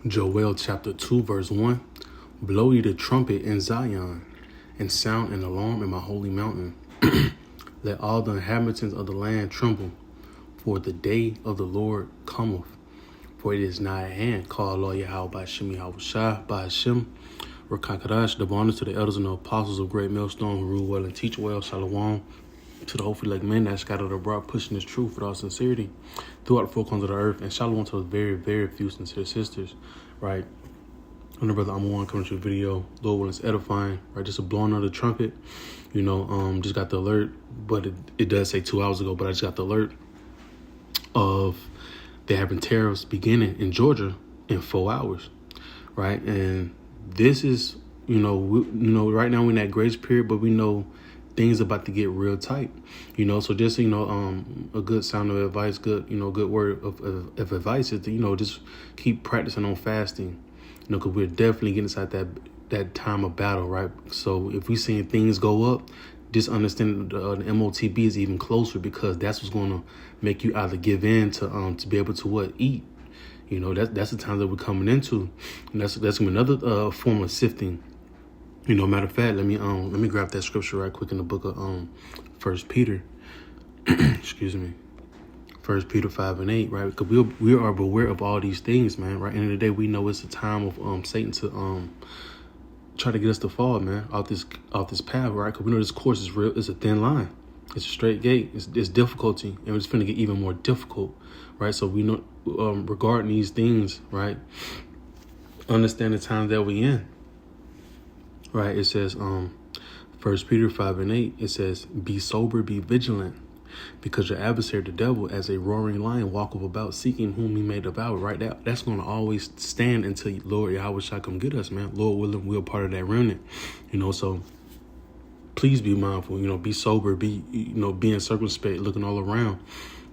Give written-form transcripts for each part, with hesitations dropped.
Joel chapter 2 verse 1. Blow ye the trumpet in Zion, and sound an alarm in my holy mountain. Let all the inhabitants of the land tremble, for the day of the Lord cometh. For it is nigh at hand. Call Lord Yahweh by Shem Yahweh by Hashem. Rakakadash, the honors to the elders and the apostles of Great Millstone who rule well and teach well. Shalom. To the hopefully like men that scattered abroad, pushing this truth with all sincerity throughout the four corners of the earth. And shalom to those very, very few sincere sisters, right? I'm the brother I'm coming to a video. Lord willing, it's edifying, right? Just a blowing of the trumpet, just got the alert, but it does say 2 hours ago, but I just got the alert of there having tariffs beginning in Georgia in 4 hours, right? And this is, right now we're in that grace period, but we know things about to get real tight, so just, a good sound of advice, good word of advice is to, just keep practicing on fasting, because we're definitely getting inside that time of battle, right? So if we seeing things go up, just understand the MOTB is even closer, because that's what's going to make you either give in to be able to eat. That's the time that we're coming into, and that's gonna be another form of sifting. Matter of fact, let me grab that scripture right quick in the book of 1 Peter. Excuse me. 1 Peter 5:8, right? Because we are aware of all these things, man. Right? End of the day, we know it's a time of Satan to try to get us to fall, man, off this path, right? Because we know this course is real. It's a thin line. It's a straight gate. It's difficulty, and it's going to get even more difficult, right? So we know regarding these things, right? Understand the times that we in. Right, it says, 1 Peter 5:8, it says, be sober, be vigilant, because your adversary, the devil, as a roaring lion, walketh about seeking whom he may devour, right? That's going to always stand until Lord Yahweh shall come get us, man. Lord willing, we're part of that remnant, so please be mindful, be sober, be, being circumspect, looking all around,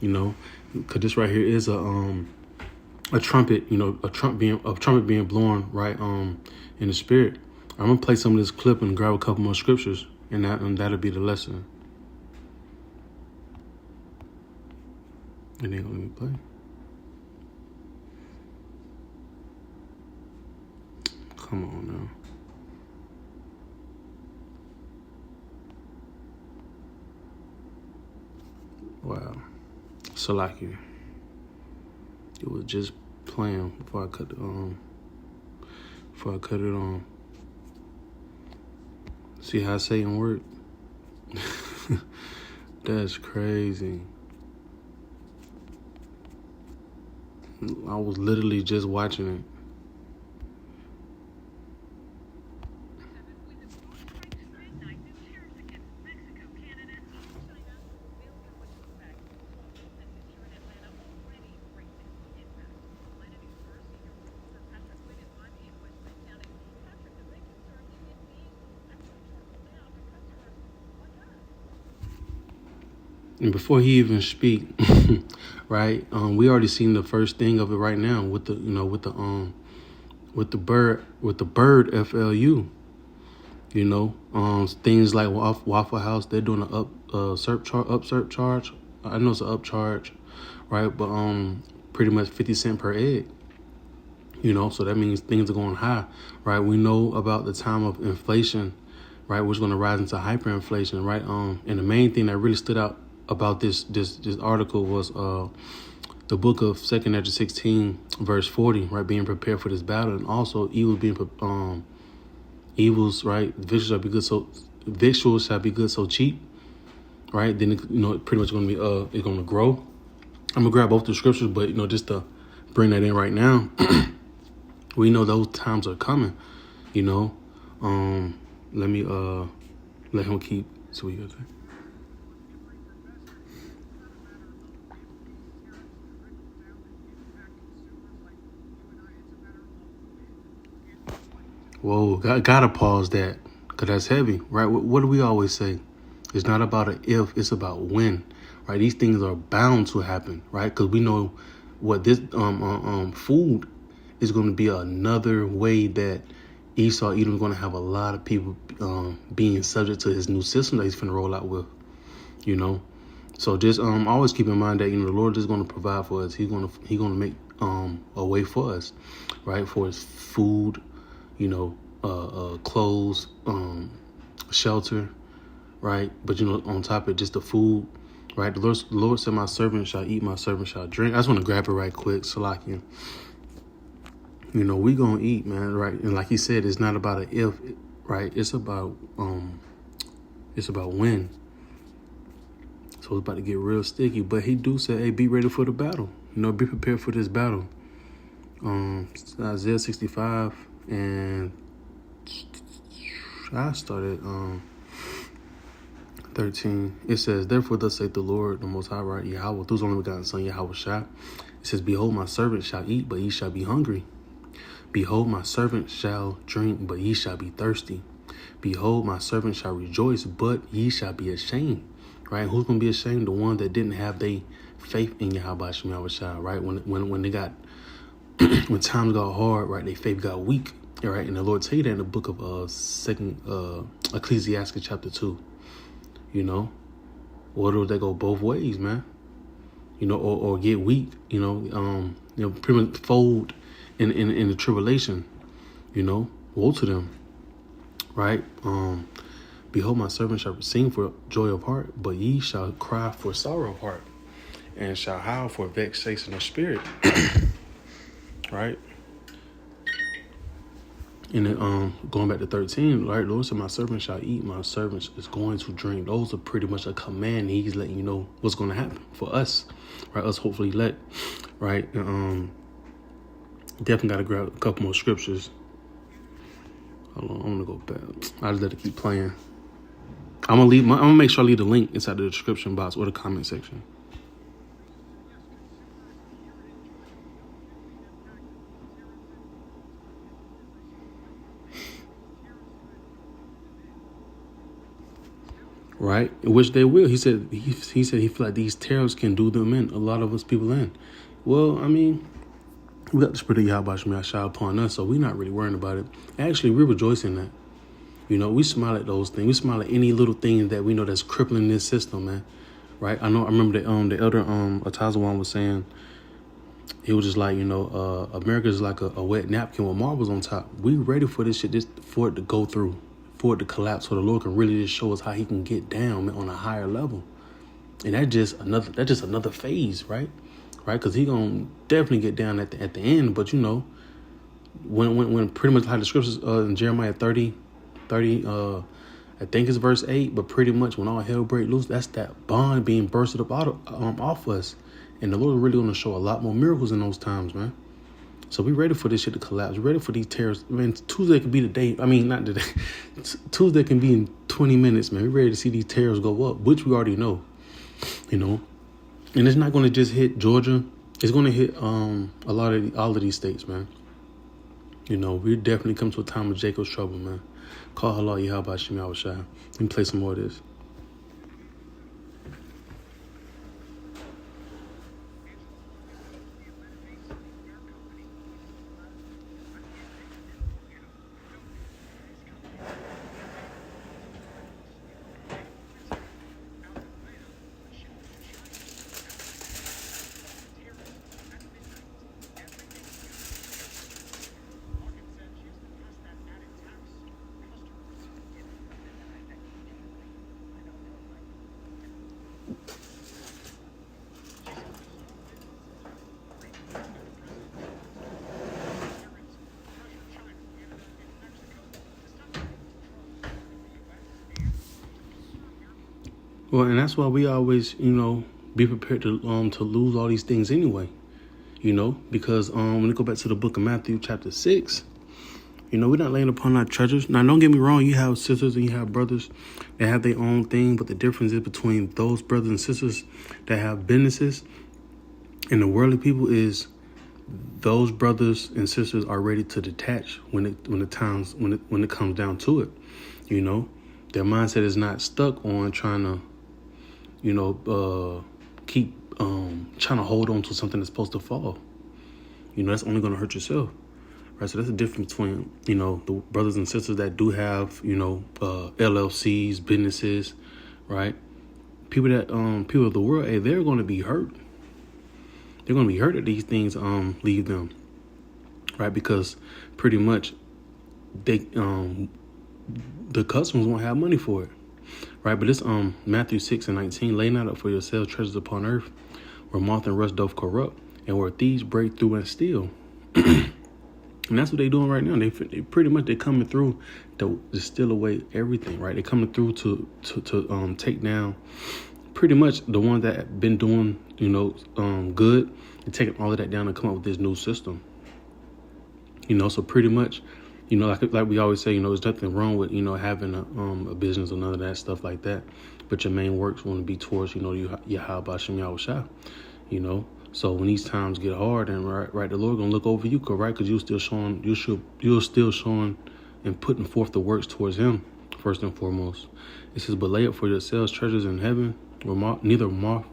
because this right here is a trumpet, a trumpet being blown, right, in the spirit. I'm going to play some of this clip and grab a couple more scriptures, and that'll be the lesson. And then let me play. Come on now. Wow. Salaki. It was just playing before I cut it on. See how Satan worked? That's crazy. I was literally just watching it. And before he even speak, right? We already seen the first thing of it right now with the bird FLU. Things like Waffle House, they're doing an upsurp charge. I know it's an upcharge, right? But pretty much 50 cents per egg. So that means things are going high, right? We know about the time of inflation, right? Which is going to rise into hyperinflation, right? And the main thing that really stood out about this article was the book of 2 Ezra 16 verse 40, right? Being prepared for this battle, and also evils, right? Victuals shall be good so cheap, right? Then it pretty much going to be it's going to grow. I'm gonna grab both the scriptures, but just to bring that in right now, we know those times are coming. Let me let him keep. So we got that. Whoa, gotta pause that, because that's heavy, right? What do we always say? It's not about an if, it's about when, right? These things are bound to happen, right? Because we know what this food is going to be another way that Esau Edom is going to have a lot of people being subject to his new system that he's finna roll out with, So just always keep in mind that the Lord is going to provide for us. He's going to make a way for us, right? For his food, clothes, shelter, right? But on top of just the food, right? The Lord said, "My servant shall eat, my servant shall drink." I just want to grab it right quick, Salakia. We gonna eat, man, right? And like he said, it's not about an if, right? It's about when. So it's about to get real sticky. But he do say, hey, be ready for the battle. Be prepared for this battle. Isaiah 65, and I started 13. It says, "Therefore thus saith the Lord, the Most High, right? Yahweh, through his only begotten Son, Yahweh Shai. It says, Behold, my servant shall eat, but ye shall be hungry. Behold, my servant shall drink, but ye shall be thirsty. Behold, my servant shall rejoice, but ye shall be ashamed." Right? Who's going to be ashamed? The one that didn't have their faith in Yahweh Shem Yahweh Shai, right? When they got, when times got hard, right? Their faith got weak, right? And the Lord tell you that in the book of Ecclesiastes chapter 2, or they go both ways, man, or get weak, pretty much fold in the tribulation, woe to them, right? Behold, my servant shall sing for joy of heart, but ye shall cry for sorrow of heart, and shall howl for vexation of spirit. Right? And then going back to 13, right? Lord said, "My servant shall eat, my servant is going to drink." Those are pretty much a command. He's letting you know what's going to happen for us, right? Us hopefully let, right? Definitely got to grab a couple more scriptures. Hold on, I'm gonna go back. I just let it keep playing. I'm gonna make sure I leave the link inside the description box or the comment section. Right, which they will. He said he feel like these tariffs can do them in, a lot of us people in. Well, I mean, we got the spirit of Yahweh Shem Yahweh Shai upon us, so we're not really worrying about it. Actually, we rejoice in that. We smile at those things. We smile at any little thing that we know that's crippling this system, man. Right? I remember that the elder Atazawan was saying, he was just like, America is like a wet napkin with marbles on top. We ready for this shit, just for it to go through, for it to collapse, so the Lord can really just show us how he can get down, man, on a higher level. And that's just another phase, right? Right? Because he gonna definitely get down at the end. But when pretty much how the scriptures in Jeremiah 30, I think it's verse 8, but pretty much when all hell break loose, that's that bond being bursted up off us. And the Lord is really going to show a lot more miracles in those times, man. So we ready for this shit to collapse. We're ready for these tariffs. Man, Tuesday could be the day. I mean, not today. Tuesday can be in 20 minutes, man. We're ready to see these tariffs go up, which we already know, And it's not going to just hit Georgia. It's going to hit all of these states, man. We definitely come to a time of Jacob's trouble, man. Call halal Yahweh Shem Yahweh Shai. Let me play some more of this. Well, and that's why we always, be prepared to lose all these things anyway, because when we go back to the book of Matthew chapter 6, we're not laying upon our treasures. Now, don't get me wrong. You have sisters and you have brothers that have their own thing. But the difference is between those brothers and sisters that have businesses and the worldly people is those brothers and sisters are ready to detach when it comes down to it. Their mindset is not stuck on trying to, keep trying to hold on to something that's supposed to fall. That's only going to hurt yourself. Right, so that's the difference between, the brothers and sisters that do have, LLCs, businesses, right? People of the world, hey, they're going to be hurt. they're going to be hurt that these things leave them, right? Because pretty much they the customers won't have money for it, right? But it's Matthew 6:19, lay not up for yourselves treasures upon earth, where moth and rust doth corrupt, and where thieves break through and steal. And that's what they're doing right now. They pretty much, they're coming through to steal away everything, right? They're coming through to take down pretty much the ones that have been doing, good, and taking all of that down and come up with this new system. So pretty much, like we always say, there's nothing wrong with, having a business or none of that stuff like that. But your main works want to be towards, Yahweh Bashem Yahushua, So when these times get hard, and right, the Lord gonna look over you, right? Because you're still showing and putting forth the works towards Him first and foremost. It says, "But lay up for yourselves treasures in heaven, where neither moth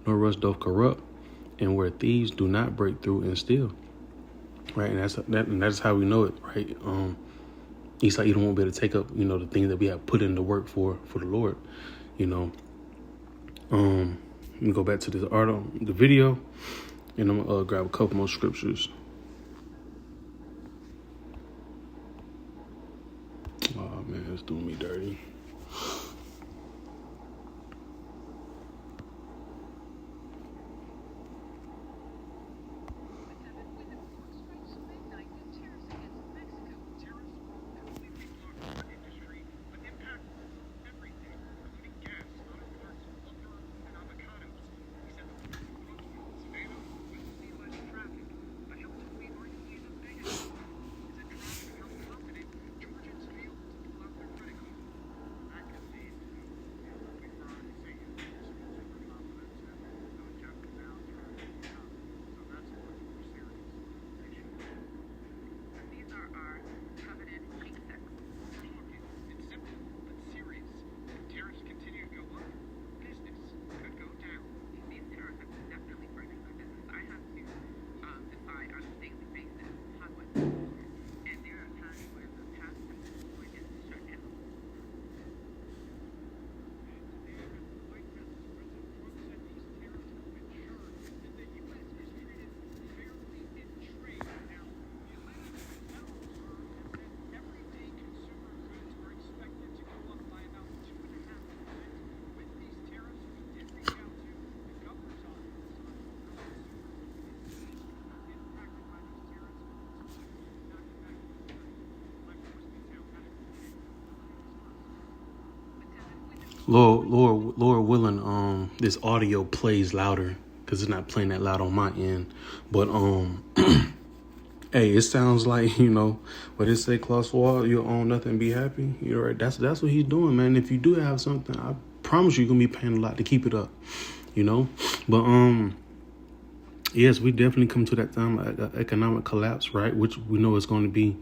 nor rust doth corrupt, and where thieves do not break through and steal." Right, and that's how we know it, right? Esau, you don't want to be able to take up, the things that we have put in the work for the Lord, Let me go back to this the video, and I'm gonna grab a couple more scriptures. Oh man, it's doing me dirty. Lord willing, this audio plays louder because it's not playing that loud on my end. But hey, it sounds like what it say, Klaus Wall, you own nothing, be happy. You're right. That's what he's doing, man. If you do have something, I promise you're gonna be paying a lot to keep it up. But yes, we definitely come to that time, economic collapse, right? Which we know is going to be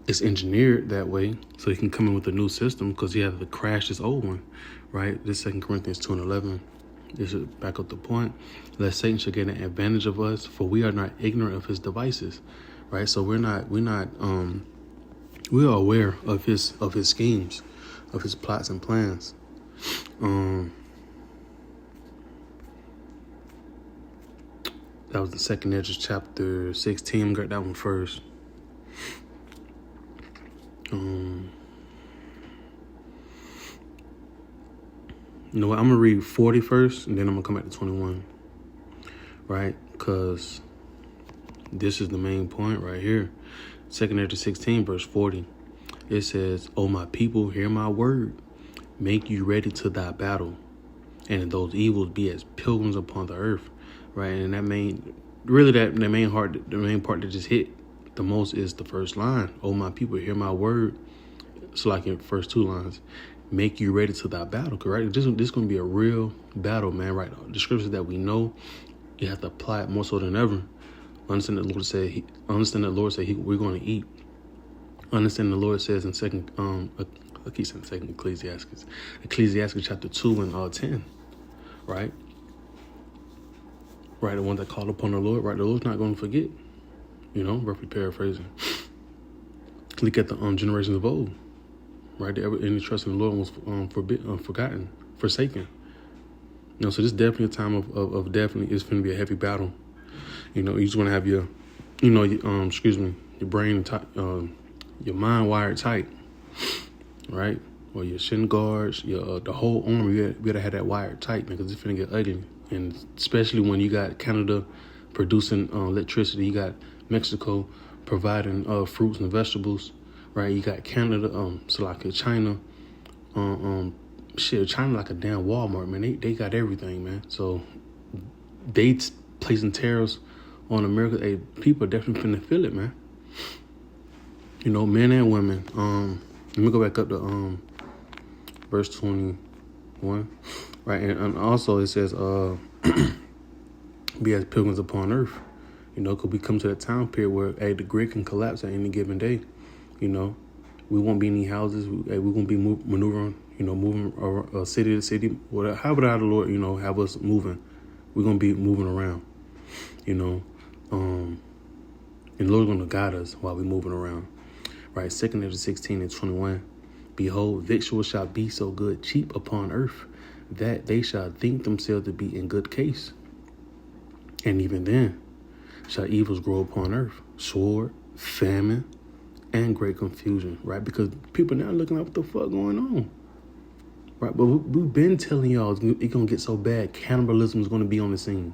it's engineered that way so he can come in with a new system because he had to crash this old one, right? This 2 Corinthians 2:11. This is back up the point. Lest Satan should get an advantage of us, for we are not ignorant of his devices, right? So we are aware of his schemes, of his plots and plans. That was the 2nd Ezra chapter 16. Got that one first. You know what? I'm going to read 40 first, and then I'm going to come back to 21, right? Because this is the main point right here. 2nd Ezra 16, verse 40. It says, "O my people, hear my word. Make you ready to thy battle, and those evils be as pilgrims upon the earth." Right? And the main part that just hit the most is the first line. "O my people, hear my word." So like in the first 2 lines, make you ready to thy battle, correct? This is going to be a real battle, man, right? The scriptures that we know, you have to apply it more so than ever. Understand that the Lord said we're going to eat. Understand the Lord says in second Ecclesiastes chapter 2 and 10, right? Right, the one that called upon the Lord, right? The Lord's not going to forget, roughly paraphrasing. Look at the generations of old, right? Any trust in the Lord was forgotten, forsaken. So this is definitely a time of definitely, it's going to be a heavy battle. You just want to have your, your brain, your mind wired tight, right? Or your shin guards, your the whole arm, you gotta have that wired tight, man, because it's finna get ugly. And especially when you got Canada producing electricity, you got Mexico providing fruits and vegetables, right? You got Canada, so like China, China like a damn Walmart, man. They got everything, man. So they placing tariffs on America. Hey, people are definitely finna feel it, man. Men and women. Let me go back up to verse 21, right? And also it says, be as pilgrims upon earth. Because we come to that time period where, hey, the grid can collapse at any given day. We won't be in any houses. We're going to be maneuvering, moving city to city. Whatever, however the Lord, have us moving. We're going to be moving around, and the Lord's going to guide us while we're moving around. Right, 2 Ezra 16 and 21. Behold, victuals shall be so good, cheap upon earth, that they shall think themselves to be in good case. And even then shall evils grow upon earth, sword, famine, and great confusion, right? Because people now looking like, what the fuck going on? Right, but we've been telling y'all it's going to get so bad, cannibalism is going to be on the scene.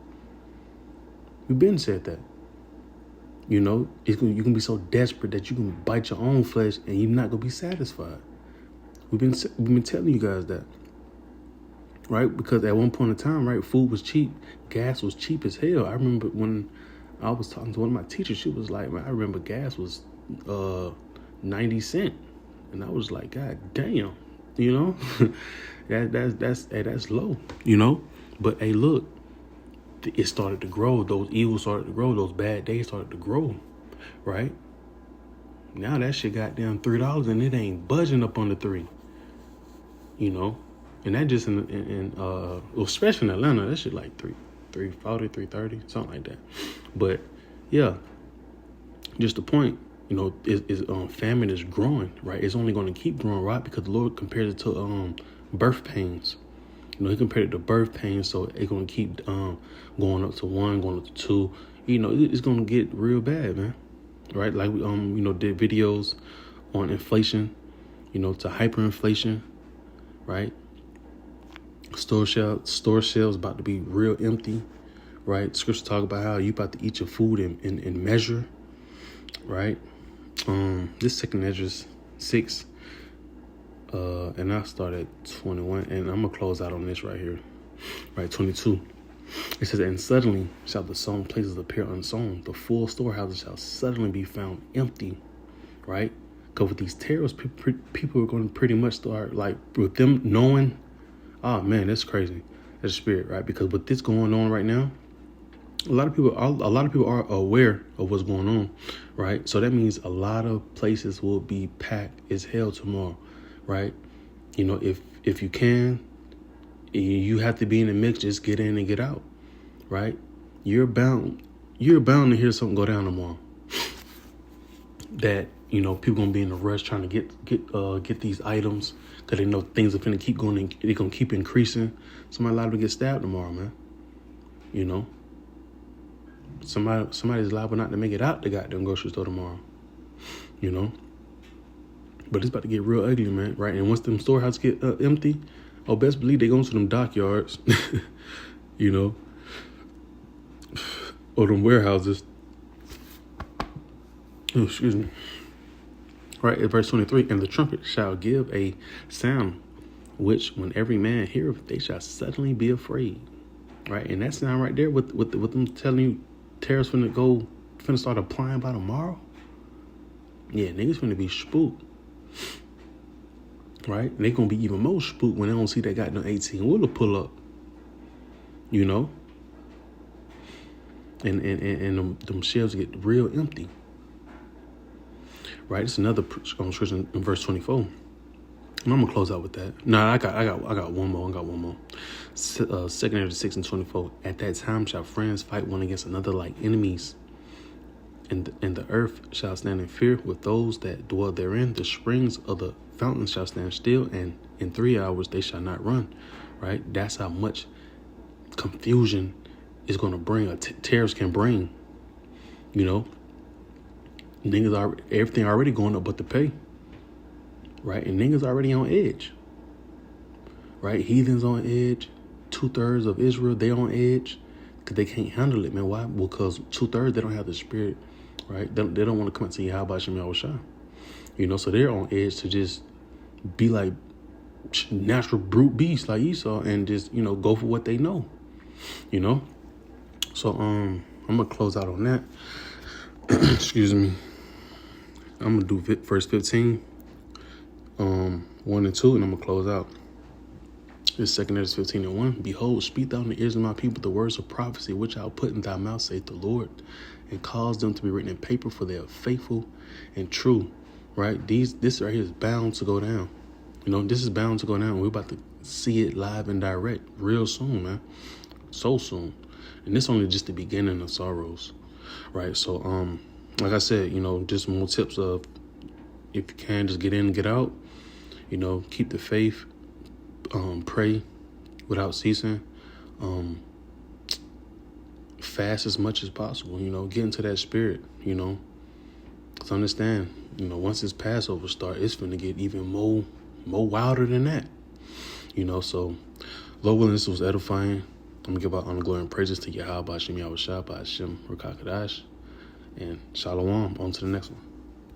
We've been said that. You can be so desperate that you can bite your own flesh and you're not going to be satisfied. We've been telling you guys that, right? Because at one point in time, right, food was cheap, gas was cheap as hell. I remember when I was talking to one of my teachers, she was like, man, I remember gas was 90 cents, and I was like, God damn, that's low, But hey, look, it started to grow. Those evils started to grow. Those bad days started to grow, right? Now that shit got down $3 and it ain't budging up on the $3. And that just especially in Atlanta, that shit like $3.40, $3.30, something like that. But yeah, just the point, is famine is growing, right? It's only going to keep growing, right? Because the Lord compares it to birth pains. He compared it to birth pains, so it's going to keep going up to 1, going up to 2. It's going to get real bad, man. Right? Like we did videos on inflation, to hyperinflation, right? Store shelves about to be real empty, right? Scripture talk about how you about to eat your food in measure, right? This 2 Ezra 6. And I start at 21, and I'm gonna close out on this right here, right? 22. It says, and suddenly shall the sown places appear unsown. The full storehouses shall suddenly be found empty, right? Because with these tariffs, people are going to pretty much start, like, with them knowing, oh man, that's crazy. That's the spirit, right? Because with this going on right now, a lot of people are aware of what's going on, right? So that means a lot of places will be packed as hell tomorrow. Right? If you can, you have to be in the mix, just get in and get out. Right? You're bound to hear something go down tomorrow. That, people gonna be in a rush trying to get these items because they know things are gonna keep going and they're gonna keep increasing. Somebody liable to get stabbed tomorrow, man. Somebody's liable not to make it out the goddamn grocery store tomorrow. But it's about to get real ugly, man, right? And once them storehouses get empty, best believe they go into them dockyards, or them warehouses. Oh, excuse me. Right, at verse 23, and the trumpet shall give a sound, which when every man heareth, they shall suddenly be afraid. Right, and that sound right there with them telling you tariffs finna start applying by tomorrow. Yeah, niggas finna be spooked. Right? And they gonna be even more spooked when they don't see that goddamn 18-wheeler pull up. And them shelves get real empty. Right? It's another scripture in verse 24. And I'm gonna close out with that. No, I got one more. 2 Ezra 6 and 24. At that time shall friends fight one against another like enemies. And the earth shall stand in fear with those that dwell therein. The springs of the fountains shall stand still, and in 3 hours they shall not run. Right? That's how much confusion is going to bring, tariffs can bring. You know, niggas are everything already going up but the pay, right? And niggas already on edge, right? Heathens on edge. 2/3 of Israel, they on edge because they can't handle it, man. Why? Because 2/3 they don't have the spirit, right? They don't want to come and see how about Shem Yahushua. You know, so they're on edge to just be like natural brute beasts like Esau and just, you know, go for what they know, you know. So I'm gonna close out on that. Excuse me. I'm gonna do verse 15, 1 and 2, and I'm gonna close out. This 2 Ezra 15 and 1. Behold, speak thou in the ears of my people the words of prophecy which I'll put in thy mouth, saith the Lord, and cause them to be written in paper, for they are faithful and true. Right? This right here is bound to go down. You know, this is bound to go down. We're about to see it live and direct real soon, man. So soon. And this only just the beginning of sorrows. Right? So like I said, you know, just more tips of, if you can, just get in and get out. You know, keep the faith. Pray without ceasing. Fast as much as possible. You know, get into that spirit. You know, to understand. You know, once this Passover start, it's going to get even more wilder than that. You know, so Lord willing, this was edifying. I'm gonna give out honor, glory, and praises to Yahweh, Hashem Yahushua, Hashem Rakakadash, and Shalom. On to the next one.